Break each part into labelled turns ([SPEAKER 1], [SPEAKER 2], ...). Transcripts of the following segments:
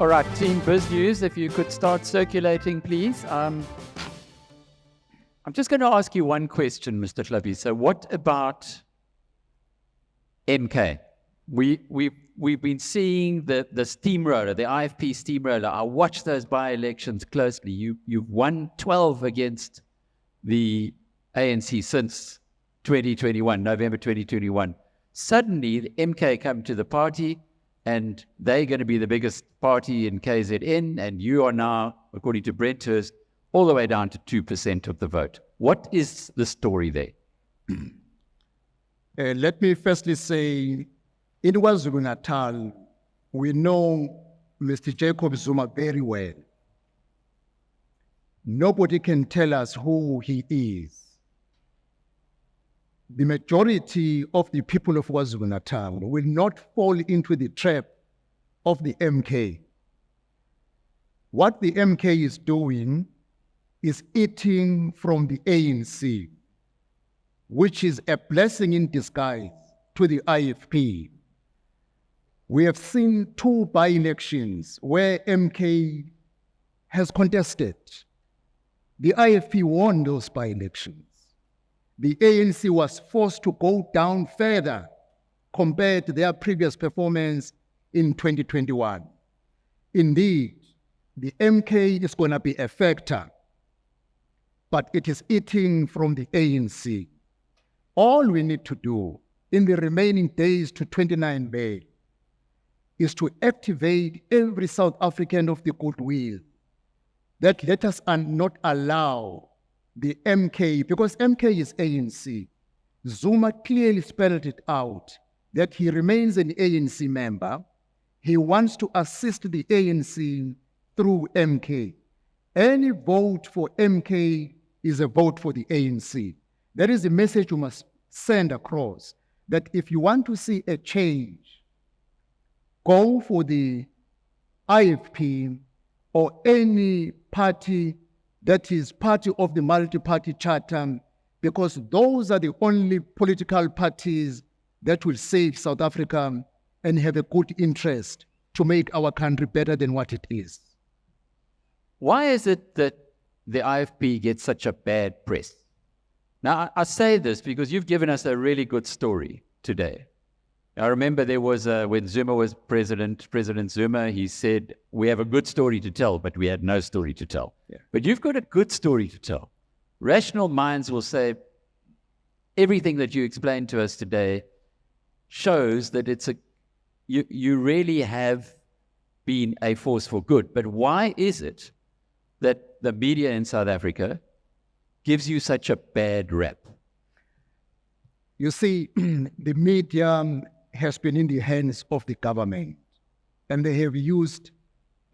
[SPEAKER 1] All right, Team Biz News, if you could start circulating, please. I'm just going to ask you one question, Mr. Hlabisa. What about MK? We've been seeing the steamroller, the IFP steamroller. I watched those by-elections closely. You've won 12 against the ANC since 2021, November 2021. Suddenly, the MK come to the party, and they're going to be the biggest party in KZN, and you are now, according to Brenthurst, all the way down to 2% of the vote. What is the story there?
[SPEAKER 2] Let me firstly say, in KwaZulu-Natal, we know Mr. Jacob Zuma very well. Nobody can tell us who he is. The majority of the people of KwaZulu-Natal will not fall into the trap of the MK. What the MK is doing is eating from the ANC, which is a blessing in disguise to the IFP. We have seen 2 by-elections where MK has contested. The IFP won those by-elections. The ANC was forced to go down further compared to their previous performance in 2021. Indeed, the MK is going to be a factor, but it is eating from the ANC. All we need to do in the remaining days to 29 May is to activate every South African of the goodwill that let us not allow the MK, because MK is ANC. Zuma clearly spelled it out that he remains an ANC member. He wants to assist the ANC through MK. Any vote for MK is a vote for the ANC. That is the message you must send across, that if you want to see a change, go for the IFP or any party that is party of the Multiparty Charter, because those are the only political parties that will save South Africa and have a good interest to make our country better than what it is.
[SPEAKER 1] Why is it that the IFP gets such a bad press? Now, I say this because you've given us a really good story today. I remember there was, when Zuma was President Zuma, he said, we have a good story to tell, but we had no story to tell. Yeah. But you've got a good story to tell. Rational minds will say, everything that you explained to us today shows that you really have been a force for good. But why is it that the media in South Africa gives you such a bad rap?
[SPEAKER 2] You see, the media has been in the hands of the government, and they have used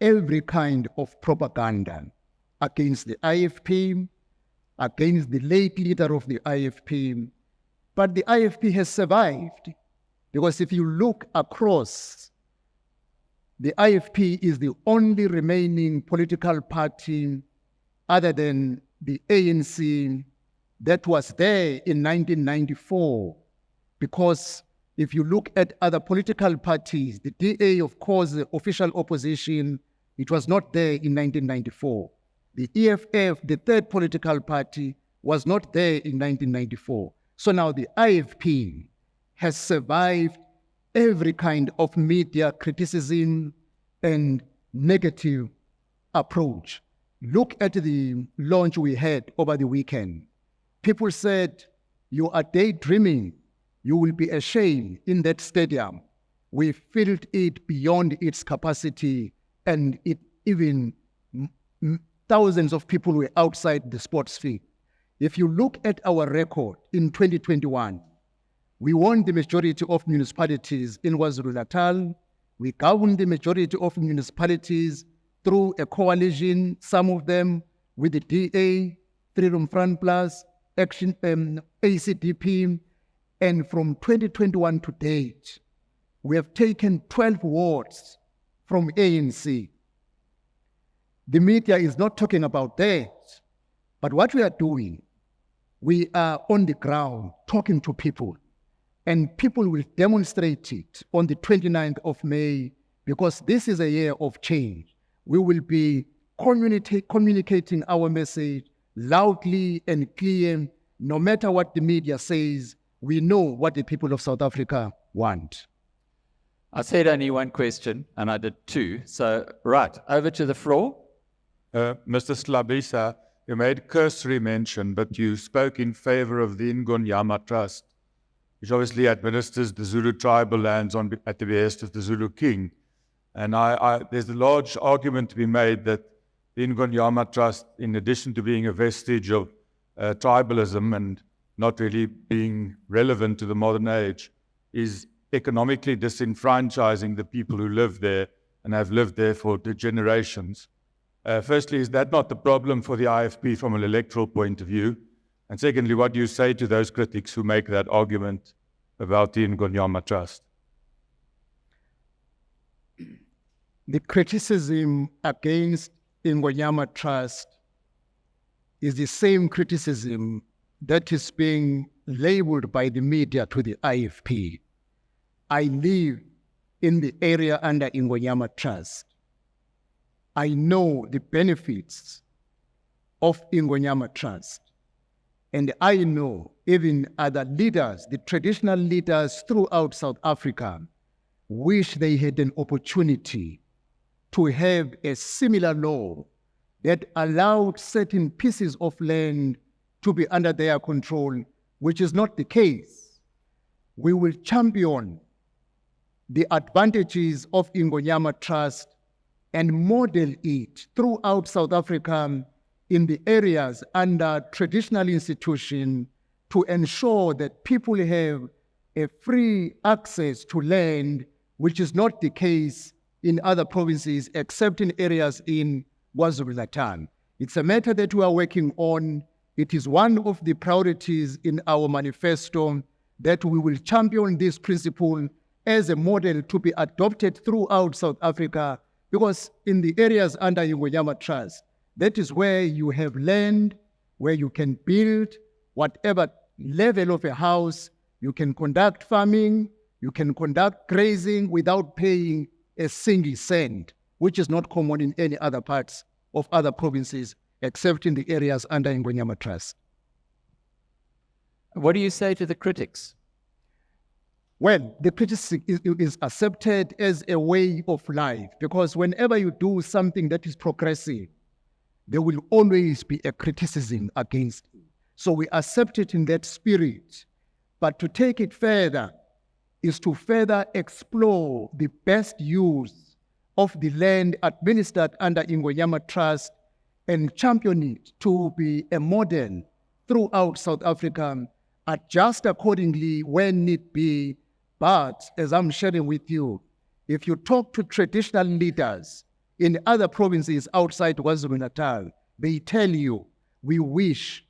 [SPEAKER 2] every kind of propaganda against the IFP, against the late leader of the IFP. But the IFP has survived, because if you look across, the IFP is the only remaining political party other than the ANC that was there in 1994, because if you look at other political parties, the DA, of course, the official opposition, it was not there in 1994. The EFF, the third political party, was not there in 1994. So now the IFP has survived every kind of media criticism and negative approach. Look at the launch we had over the weekend. People said, you are daydreaming. You will be ashamed in that stadium. We filled it beyond its capacity, and even thousands of people were outside the sports field. If you look at our record in 2021, we won the majority of municipalities in KwaZulu-Natal. We governed the majority of municipalities through a coalition, some of them with the DA, Freedom Front Plus, Action, ACDP, and from 2021 to date, we have taken 12 wards from ANC. The media is not talking about that, but what we are doing, we are on the ground talking to people, and people will demonstrate it on the 29th of May because this is a year of change. We will be communicating our message loudly and clear. No matter what the media says, we know what the people of South Africa want.
[SPEAKER 1] I said only one question, and I did two. So, right, over to the floor.
[SPEAKER 3] Mr. Hlabisa, you made cursory mention, but you spoke in favor of the Ingonyama Trust, which obviously administers the Zulu tribal lands at the behest of the Zulu king. And there's a large argument to be made that the Ingonyama Trust, in addition to being a vestige of tribalism and not really being relevant to the modern age, is economically disenfranchising the people who live there and have lived there for generations. Firstly, is that not the problem for the IFP from an electoral point of view? And secondly, what do you say to those critics who make that argument about the Ingonyama Trust?
[SPEAKER 2] The criticism against Ingonyama Trust is the same criticism that is being labeled by the media to the IFP. I live in the area under Ingonyama Trust. I know the benefits of Ingonyama Trust. And I know even other leaders, the traditional leaders throughout South Africa, wish they had an opportunity to have a similar law that allowed certain pieces of land to be under their control, which is not the case. We will champion the advantages of Ingonyama Trust and model it throughout South Africa in the areas under traditional institution to ensure that people have a free access to land, which is not the case in other provinces, except in areas in KwaZulu-Natal. It's a matter that we are working on. It is one of the priorities in our manifesto that we will champion this principle as a model to be adopted throughout South Africa, because in the areas under Ingonyama Trust, that is where you have land, where you can build whatever level of a house, you can conduct farming, you can conduct grazing without paying a single cent, which is not common in any other parts of other provinces, except in the areas under Ingonyama Trust.
[SPEAKER 1] What do you say to the critics?
[SPEAKER 2] Well, the criticism is accepted as a way of life, because whenever you do something that is progressive, there will always be a criticism against it. So we accept it in that spirit. But to take it further is to further explore the best use of the land administered under Ingonyama Trust and champion it to be a model throughout South Africa, adjust accordingly when need be. But as I'm sharing with you, if you talk to traditional leaders in other provinces outside KwaZulu-Natal, they tell you, we wish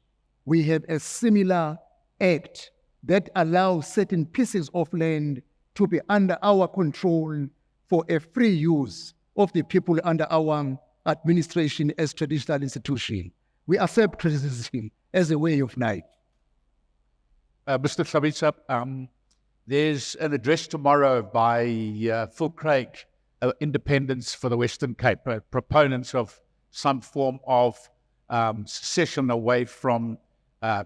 [SPEAKER 2] we have a similar act that allows certain pieces of land to be under our control for a free use of the people under our administration as traditional institution. We accept criticism as a way of life.
[SPEAKER 4] Mr. Hlabisa, there's an address tomorrow by Phil Craig, Independence for the Western Cape, proponents of some form of secession away from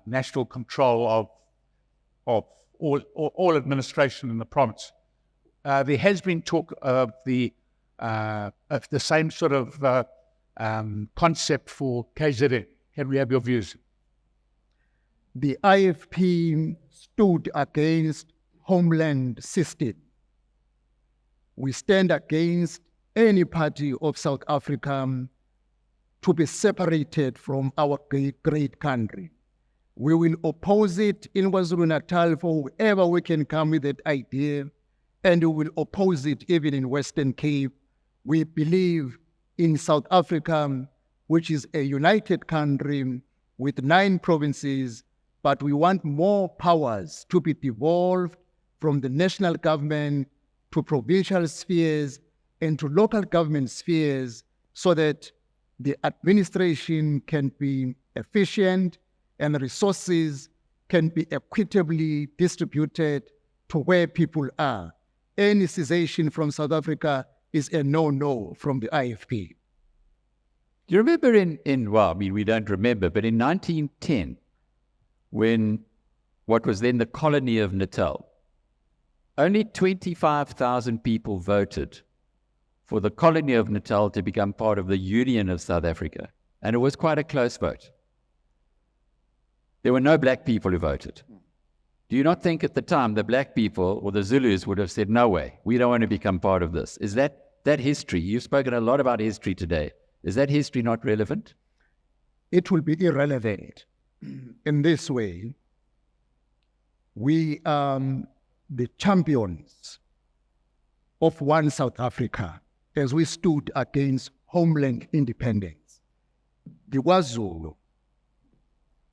[SPEAKER 4] national control of all administration in the province. There has been talk of the same sort of concept for KZN. Can we have your views?
[SPEAKER 2] The IFP stood against homeland system. We stand against any party of South Africa to be separated from our great country. We will oppose it in KwaZulu-Natal for whoever we can come with that idea, and we will oppose it even in Western Cape. We believe in South Africa, which is a united country with 9 provinces, but we want more powers to be devolved from the national government to provincial spheres and to local government spheres, so that the administration can be efficient and resources can be equitably distributed to where people are. Any cessation from South Africa is a no-no from the IFP.
[SPEAKER 1] Do you remember well, I mean, we don't remember, but in 1910, when what was then the colony of Natal, only 25,000 people voted for the colony of Natal to become part of the Union of South Africa. And it was quite a close vote. There were no black people who voted. Do you not think at the time the black people or the Zulus would have said, no way, we don't want to become part of this? Is that history? You've spoken a lot about history today. Is that history not relevant?
[SPEAKER 2] It will be irrelevant in this way. We are the champions of one South Africa as we stood against homeland independence. The KwaZulu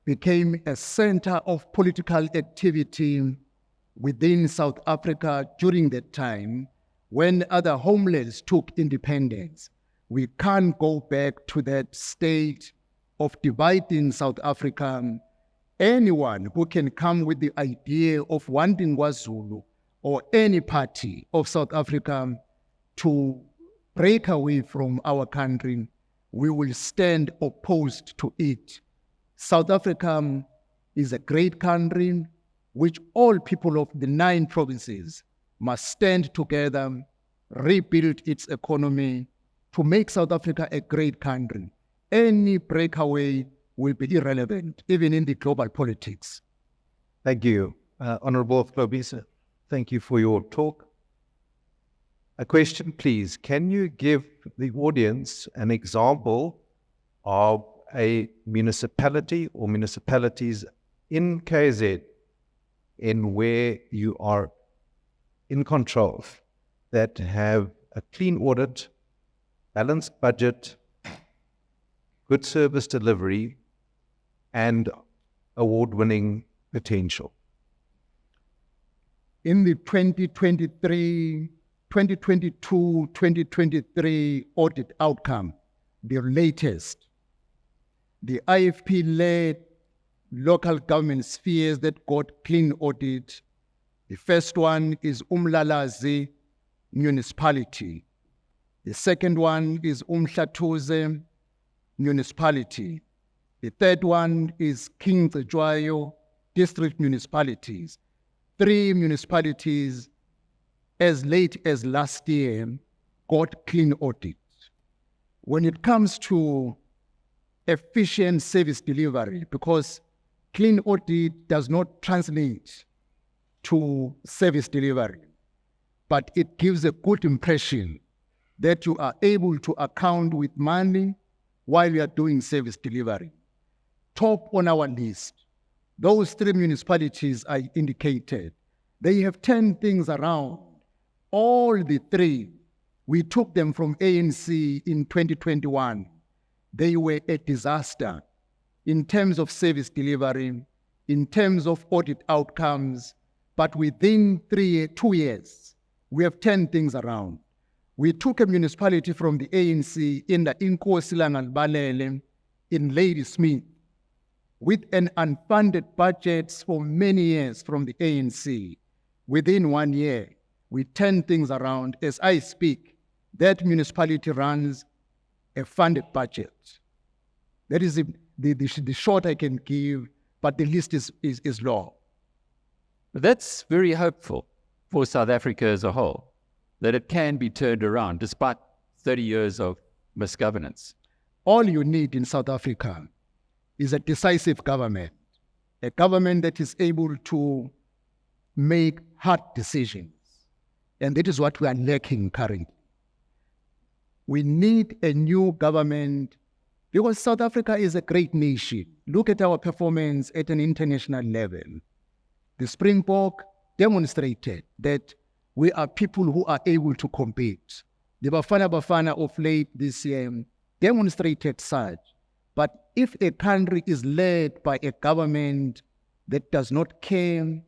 [SPEAKER 2] became a center of political activity within South Africa during that time when other homelands took independence. We can't go back to that state of dividing South Africa. Anyone who can come with the idea of wanting KwaZulu or any party of South Africa to break away from our country, we will stand opposed to it. South Africa is a great country which all people of the 9 provinces must stand together, rebuild its economy to make South Africa a great country. Any breakaway will be irrelevant, even in the global politics.
[SPEAKER 5] Thank you. Honorable Hlabisa, thank you for your talk. A question, please. Can you give the audience an example of a municipality or municipalities in KZ in where you are in control that have a clean audit, balanced budget, good service delivery, and award-winning potential?
[SPEAKER 2] In the 2022-2023 audit outcome, the latest, the IFP-led local government spheres that got clean audit. The first one is Umlalazi municipality. The second one is Umhlatuze municipality. The third one is King Cetshwayo district municipalities. 3 municipalities as late as last year got clean audit. When it comes to efficient service delivery, because clean audit does not translate to service delivery, but it gives a good impression that you are able to account with money while you are doing service delivery. Top on our list, those 3 municipalities I indicated, they have turned things around. All the 3, we took them from ANC in 2021. They were a disaster in terms of service delivery, in terms of audit outcomes, but within 2 years, we have turned things around. We took a municipality from the ANC in the Inkosi Balele in Ladysmith with an unfunded budget for many years from the ANC. Within 1 year, we turned things around. As I speak, that municipality runs a funded budget. That is the short I can give, but the list is long.
[SPEAKER 1] But that's very hopeful for South Africa as a whole, that it can be turned around despite 30 years of misgovernance.
[SPEAKER 2] All you need in South Africa is a decisive government, a government that is able to make hard decisions. And that is what we are lacking currently. We need a new government because South Africa is a great nation. Look at our performance at an international level. The Springbok demonstrated that we are people who are able to compete. The Bafana of late this year demonstrated such. But if a country is led by a government that does not care,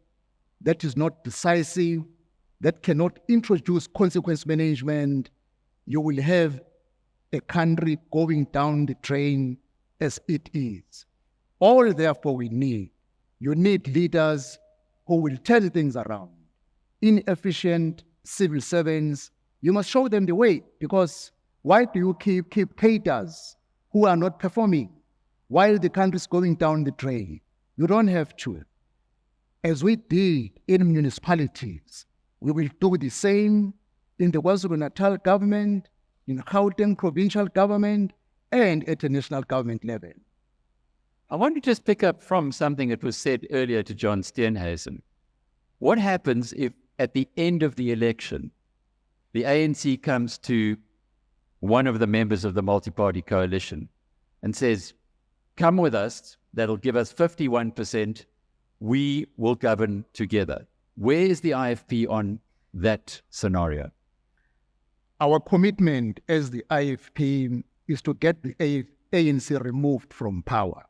[SPEAKER 2] that is not decisive, that cannot introduce consequence management, you will have a country going down the drain as it is. All therefore we need, you need leaders who will turn things around. Inefficient civil servants, You must show them the way, because why do you keep cadres who are not performing while the country is going down the drain? You don't have to. As we did in municipalities, we will do the same in the KwaZulu-Natal government, in Gauteng provincial government, and at the national government level.
[SPEAKER 1] I want to just pick up from something that was said earlier to John Steenhuisen. What happens if at the end of the election, the ANC comes to one of the members of the multi-party coalition and says, come with us, that'll give us 51%, we will govern together? Where is the IFP on that scenario?
[SPEAKER 2] Our commitment as the IFP is to get the ANC removed from power.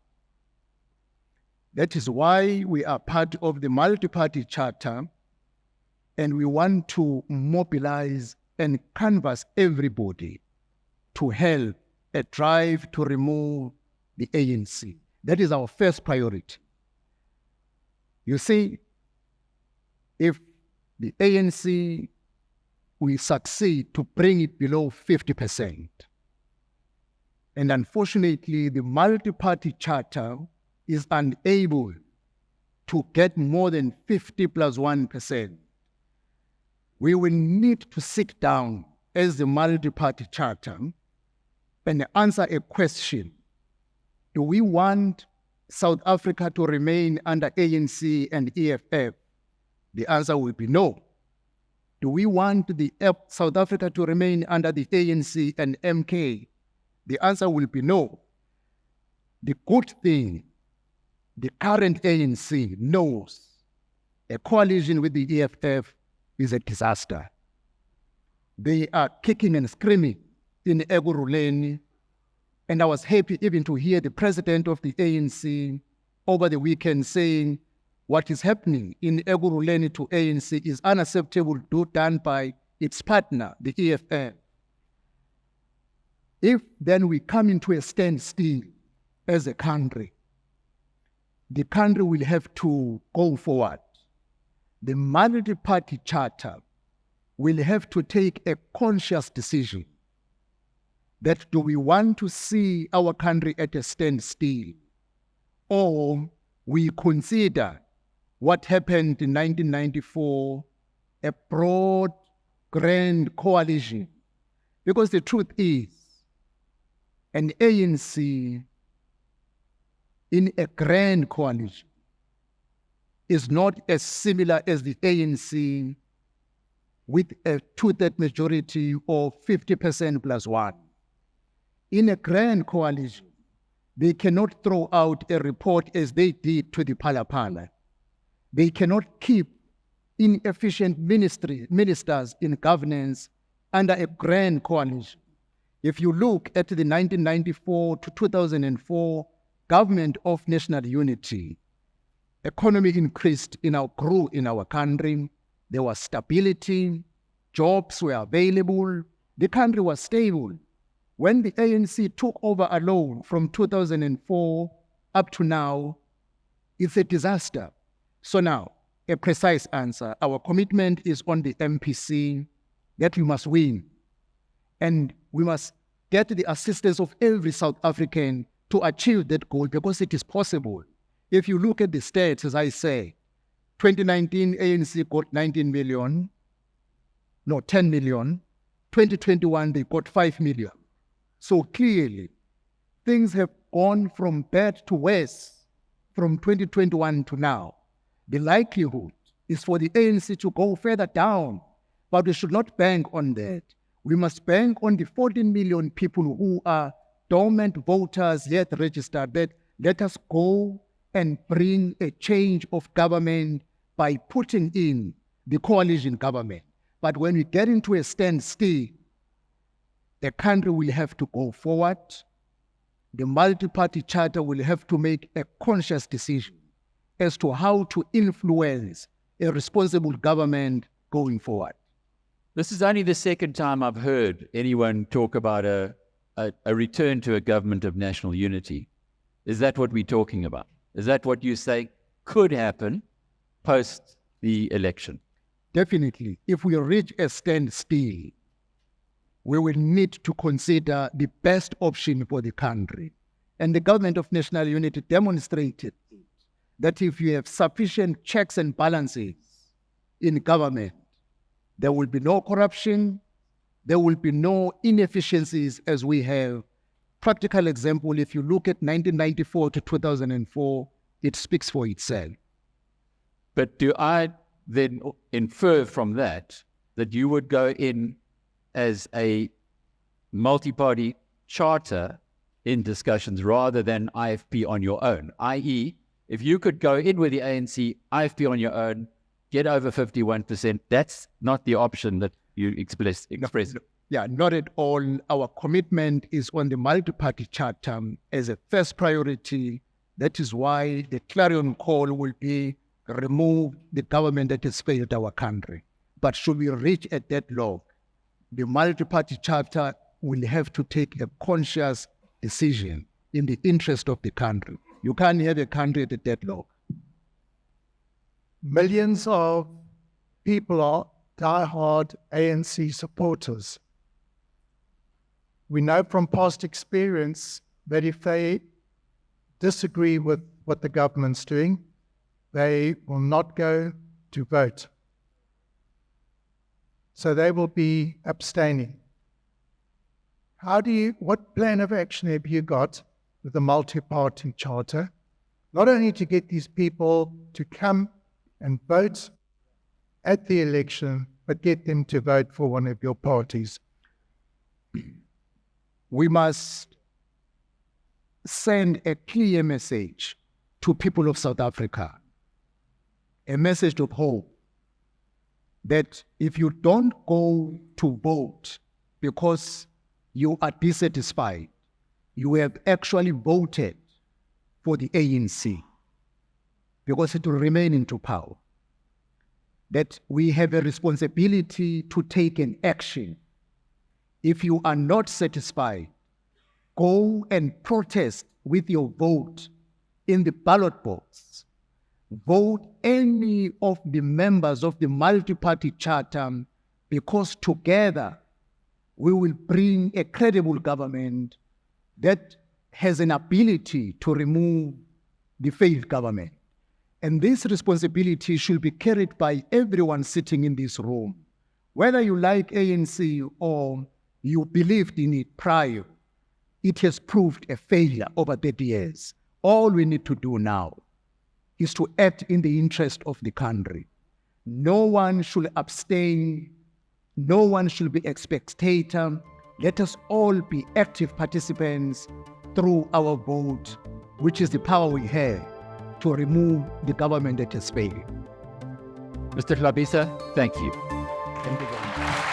[SPEAKER 2] That is why we are part of the Multiparty Charter, and we want to mobilize and canvass everybody to help a drive to remove the ANC. That is our first priority. You see, if the ANC, we succeed to bring it below 50%, and unfortunately the Multi-Party Charter is unable to get more than 50 plus 1%, we will need to sit down as the Multi-Party Charter and answer a question. Do we want South Africa to remain under ANC and EFF? The answer will be no. Do we want South Africa to remain under the ANC and MK? The answer will be no. The good thing, the current ANC knows a coalition with the EFF is a disaster. They are kicking and screaming in Ekurhuleni, and I was happy even to hear the president of the ANC over the weekend saying what is happening in Ekurhuleni to ANC is unacceptable, done by its partner, the EFF. If then we come into a standstill as a country, the country will have to go forward. The Multi-Party Charter will have to take a conscious decision that do we want to see our country at a standstill, or we consider what happened in 1994, a broad, grand coalition. Because the truth is, an ANC in a grand coalition is not as similar as the ANC with a two-thirds majority or 50% plus one. In a grand coalition, they cannot throw out a report as they did to the Phala-Phala. They cannot keep inefficient ministers in governance under a grand coalition. If you look at the 1994 to 2004 government of national unity, economy increased, grew in our country. There was stability, jobs were available, the country was stable. When the ANC took over alone from 2004 up to now, it's a disaster. So now, a precise answer. Our commitment is on the MPC that we must win. And we must get the assistance of every South African to achieve that goal, because it is possible. If you look at the stats, as I say, 2019 ANC got 10 million. 2021 they got 5 million. So clearly, things have gone from bad to worse from 2021 to now. The likelihood is for the ANC to go further down, but we should not bank on that. We must bank on the 14 million people who are dormant voters yet registered, that let us go and bring a change of government by putting in the coalition government. But when we get into a standstill, the country will have to go forward. The Multi-Party Charter will have to make a conscious decision as to how to influence a responsible government going forward.
[SPEAKER 1] This is only the second time I've heard anyone talk about a return to a government of national unity. Is that what we're talking about? Is that what you say could happen post the election?
[SPEAKER 2] Definitely. If we reach a standstill, we will need to consider the best option for the country. And the government of national unity demonstrated that if you have sufficient checks and balances in government, there will be no corruption, there will be no inefficiencies as we have. Practical example, if you look at 1994 to 2004, it speaks for itself.
[SPEAKER 1] But do I then infer from that you would go in as a multi-party charter in discussions rather than IFP on your own? I.e., if you could go in with the ANC, IFP on your own, get over 51%, that's not the option that you express.
[SPEAKER 2] Yeah, not at all. Our commitment is on the multi-party charter as a first priority. That is why the clarion call will be remove the government that has failed our country. But should we reach a deadlock, the multi-party charter will have to take a conscious decision in the interest of the country. You can't have a country at a deadlock.
[SPEAKER 6] Millions of people are die-hard ANC supporters. We know from past experience that if they disagree with what the government's doing, they will not go to vote. So they will be abstaining. What plan of action have you got with the multi-party charter? Not only to get these people to come and vote at the election, but get them to vote for one of your parties.
[SPEAKER 2] We must send a clear message to people of South Africa, a message of hope, that if you don't go to vote because you are dissatisfied, you have actually voted for the ANC because it will remain into power. That we have a responsibility to take an action. If you are not satisfied, go and protest with your vote in the ballot box. Vote any of the members of the multi-party charter, because together we will bring a credible government that has an ability to remove the failed government. And this responsibility should be carried by everyone sitting in this room. Whether you like ANC or you believed in it prior, it has proved a failure over 30 years. All we need to do now is to act in the interest of the country. No one should abstain. No one should be a spectator. Let us all be active participants through our vote, which is the power we have to remove the government that has failed.
[SPEAKER 1] Mr. Hlabisa, thank you.
[SPEAKER 2] Thank you very much.